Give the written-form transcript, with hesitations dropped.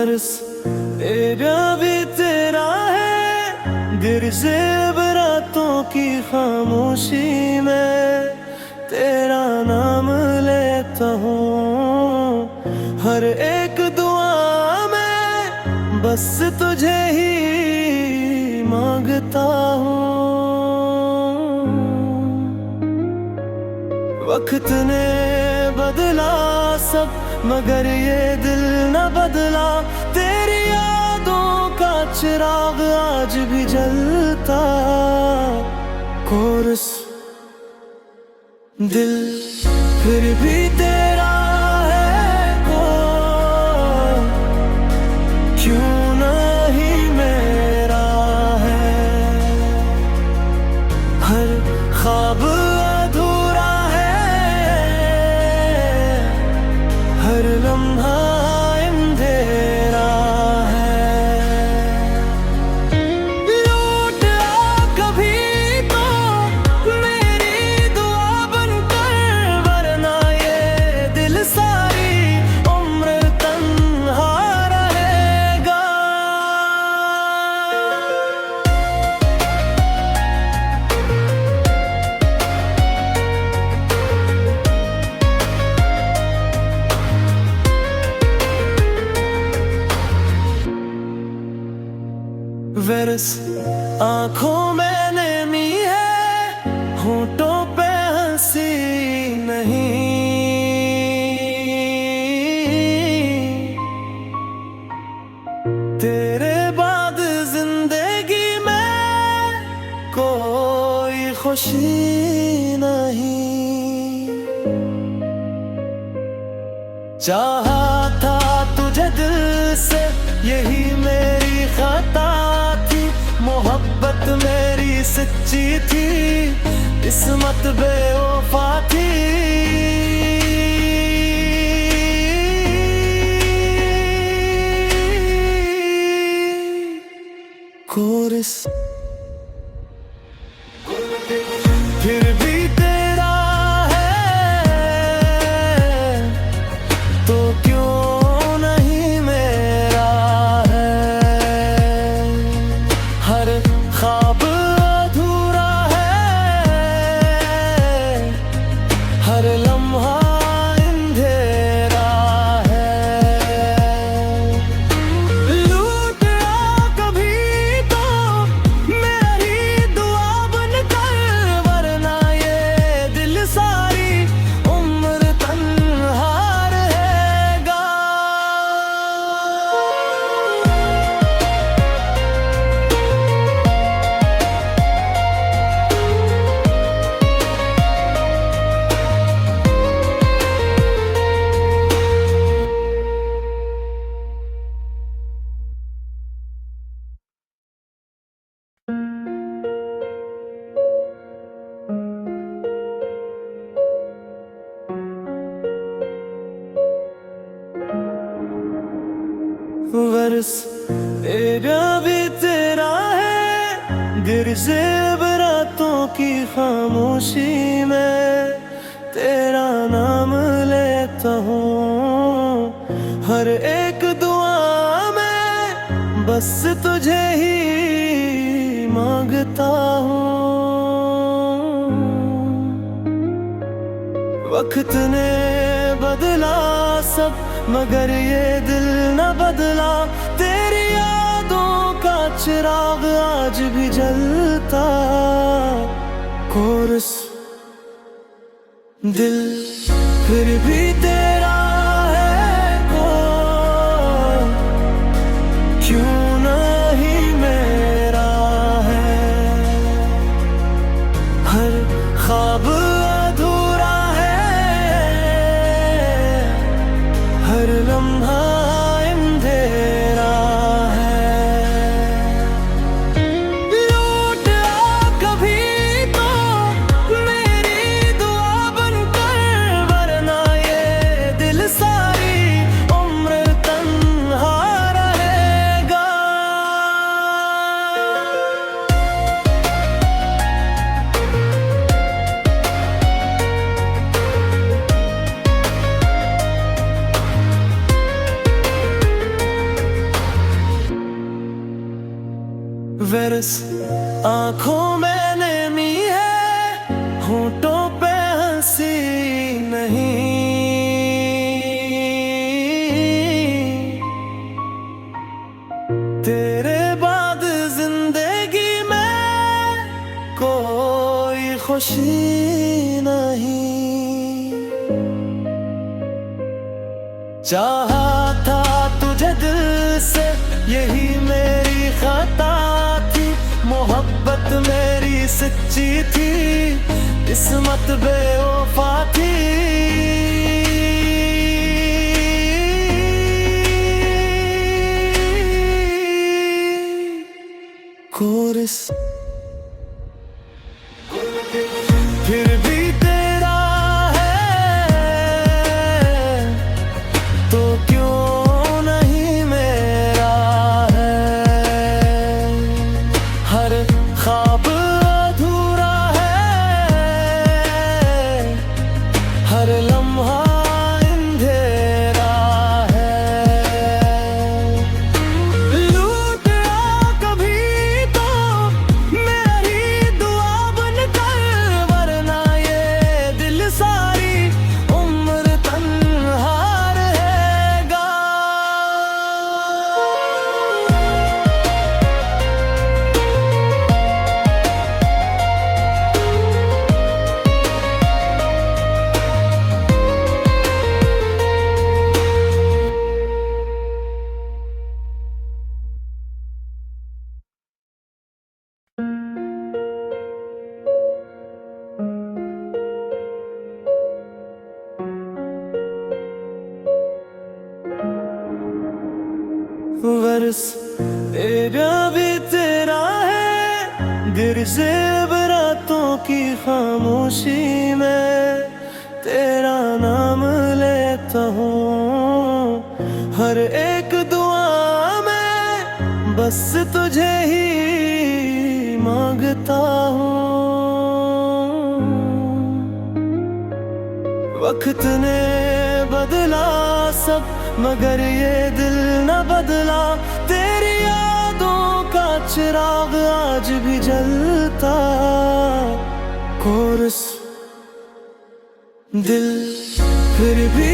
वर्ष एरिया भी तेरा है, गिर से रातों की खामोशी में तेरा नाम लेता हूँ। हर एक दुआ में बस तुझे ही मांगता हूँ। वक्त ने बदला सब मगर ये दिल न बदला, तेरी यादों का चिराग आज भी जलता। कोरस दिल फिर भी तेरा है, क्यों नहीं मेरा है। हर ख्वाब अधूरा है, हर लम्हा अंधेरा है। लौट आ कभी तो मेरी दुआ बनकर, वरना ये दिल सारी उम्र तन्हा रहेगा। वेरस आंखों में नमी है, होंठों पे हंसी नहीं। तेरे बाद जिंदगी में कोई खुशी नहीं। चाहा था तुझे दिल से, यही मेरी खता थी। मोहब्बत मेरी सच्ची थी, किस्मत बेवफा थी। कोरस फिर भी तेरा है, तो क्यों नहीं मेरा है। हर ख्वाब अधूरा है, हर लम्हा अंधेरा है। लूट आ कभी तो मेरी दुआ बनकर, वरना ये दिल सारी उम्र तन्हा रहेगा। वर्ष एरिया भी तेरा है, गिर से रातों की खामोशी में तेरा नाम लेता हूँ। हर एक दुआ में बस तुझे ही मांगता हूँ। वक्त ने बदला सब मगर ये दिल न बदला, तेरी यादों का चिराग आज भी जलता। कोरस दिल फिर भी तेरा है, क्यों नहीं मेरा है। हर ख्वाब अधूरा है, हर लम्हा अंधेरा है। लौट आ कभी तो मेरी दुआ बनकर, वरना ये वेरस आंखों में नमी है, होंठों पे हंसी नहीं। तेरे बाद जिंदगी में कोई खुशी नहीं। चाहा था तुझे दिल से, यही मेरी खता थी। मोहब्बत मेरी सच्ची थी, किस्मत बेवफा थी। कोरस फिर भी तेरा है, तो क्यों नहीं मेरा है। हर ख्वाब अधूरा है, हर लम्हा अंधेरा है। लूट आ कभी तो मेरी दुआ बनकर, वरना ये दिल सारी उम्र तन्हा रहेगा। वर्ष तेरा भी तेरा है, गिर से बरातों की खामोशी में तेरा नाम लेता हूँ। हर एक दुआ में बस तुझे ही मांगता हूँ। वक्त ने बदला सब, मगर ये दिल न बदला। तेरी यादों का चिराग आज भी जलता। कोरस दिल फिर भी